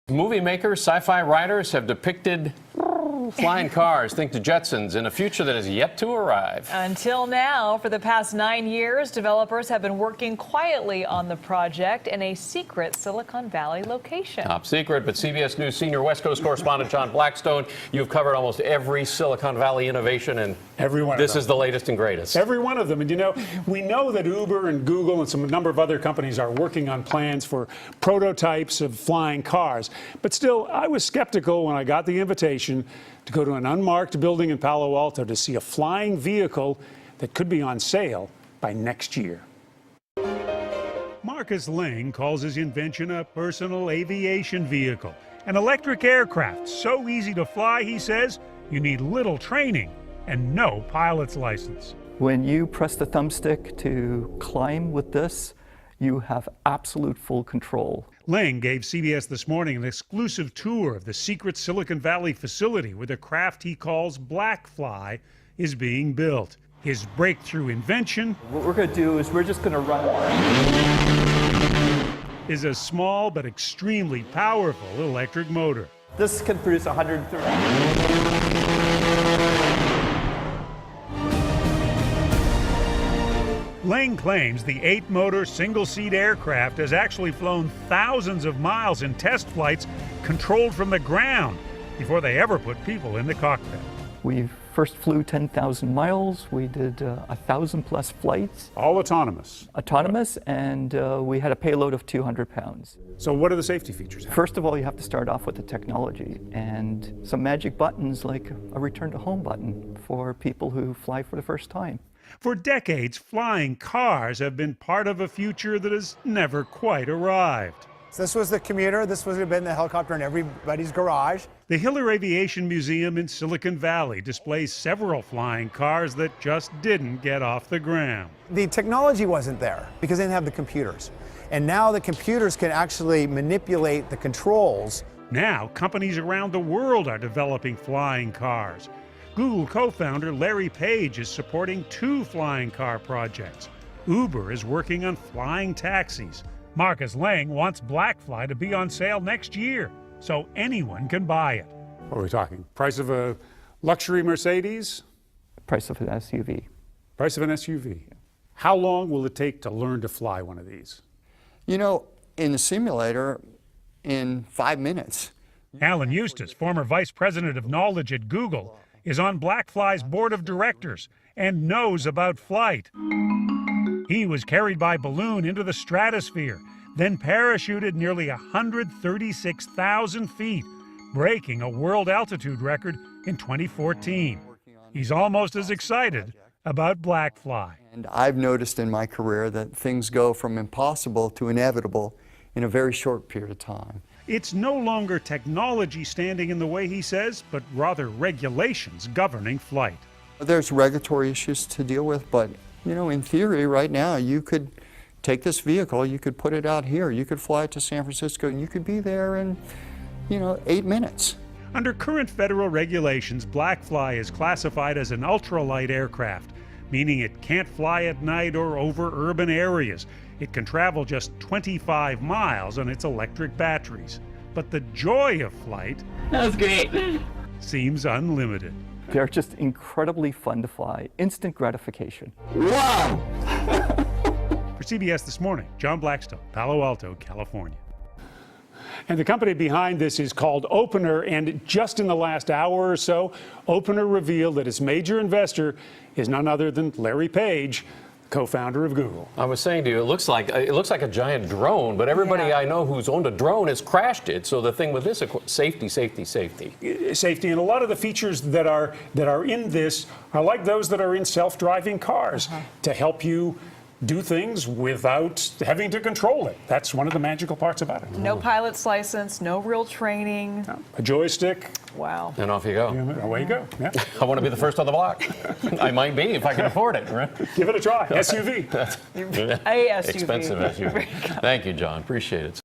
Movie makers, sci-fi writers have depicted flying cars, think the Jetsons, in a future that is yet to arrive. Until now, for the past 9 years, developers have been working quietly on the project in a secret Silicon Valley location. Top secret, but CBS News senior West Coast correspondent John Blackstone, you've covered almost every Silicon Valley innovation, and this is the latest and greatest. Every one of them. And you know, we know that Uber and Google and a number of other companies are working on plans for prototypes of flying cars. But still, I was skeptical when I got the invitation to go to an unmarked building in Palo Alto to see a flying vehicle that could be on sale by next year. Marcus Ling calls his invention a personal aviation vehicle, an electric aircraft so easy to fly, he says, you need little training and no pilot's license. When you press the thumbstick to climb with this, you have absolute full control. Ling gave CBS This Morning an exclusive tour of the secret Silicon Valley facility where the craft he calls Blackfly is being built. His breakthrough invention, What we're going to do is we're just going to run is a small but extremely powerful electric motor. This can produce 130. Ling claims the 8-motor single-seat aircraft has actually flown thousands of miles in test flights controlled from the ground before they ever put people in the cockpit. We first flew 10,000 miles. We did 1,000+ flights. All autonomous. Autonomous, and we had a payload of 200 pounds. So what are the safety features? First of all, you have to start off with the technology and some magic buttons like a return to home button for people who fly for the first time. For decades, flying cars have been part of a future that has never quite arrived. This was the commuter. This would have been the helicopter in everybody's garage. The Hiller Aviation Museum in Silicon Valley displays several flying cars that just didn't get off the ground. The technology wasn't there because they didn't have the computers. And now the computers can actually manipulate the controls. Now, companies around the world are developing flying cars. Google co-founder Larry Page is supporting 2 flying car projects. Uber is working on flying taxis. Marcus Ling wants Blackfly to be on sale next year, so anyone can buy it. What are we talking? Price of a luxury Mercedes? Price of an SUV. Price of an SUV. How long will it take to learn to fly one of these? You know, in the simulator, in 5 minutes. Alan Eustace, former vice president of knowledge at Google, is on Blackfly's board of directors and knows about flight. He was carried by balloon into the stratosphere, then parachuted nearly 136,000 feet, breaking a world altitude record in 2014. He's almost as excited about Blackfly. And I've noticed in my career that things go from impossible to inevitable in a very short period of time. It's no longer technology standing in the way, he says, but rather regulations governing flight. There's regulatory issues to deal with, but you know, in theory right now, you could take this vehicle, you could put it out here, you could fly it to San Francisco, and you could be there in, 8 minutes. Under current federal regulations, Blackfly is classified as an ultralight aircraft, meaning it can't fly at night or over urban areas. It can travel just 25 miles on its electric batteries. But the joy of flight seems unlimited. They're just incredibly fun to fly. Instant gratification. Wow! For CBS This Morning, John Blackstone, Palo Alto, California. And the company behind this is called Opener, and just in the last hour or so, Opener revealed that its major investor is none other than Larry Page, co-founder of Google. I was saying to you, it looks like a giant drone, but everybody I know who's owned a drone has crashed it. So the thing with this, safety. Safety, and a lot of the features that are in this are like those that are in self-driving cars to help you do things without having to control it. That's one of the magical parts about it. No pilot's license, no real training. A joystick. Wow. And off you go. Away you go. Yeah. I want to be the first on the block. I might be if I can afford it. Right? Give it a try. SUV. A SUV. Expensive SUV. Thank you, John. Appreciate it.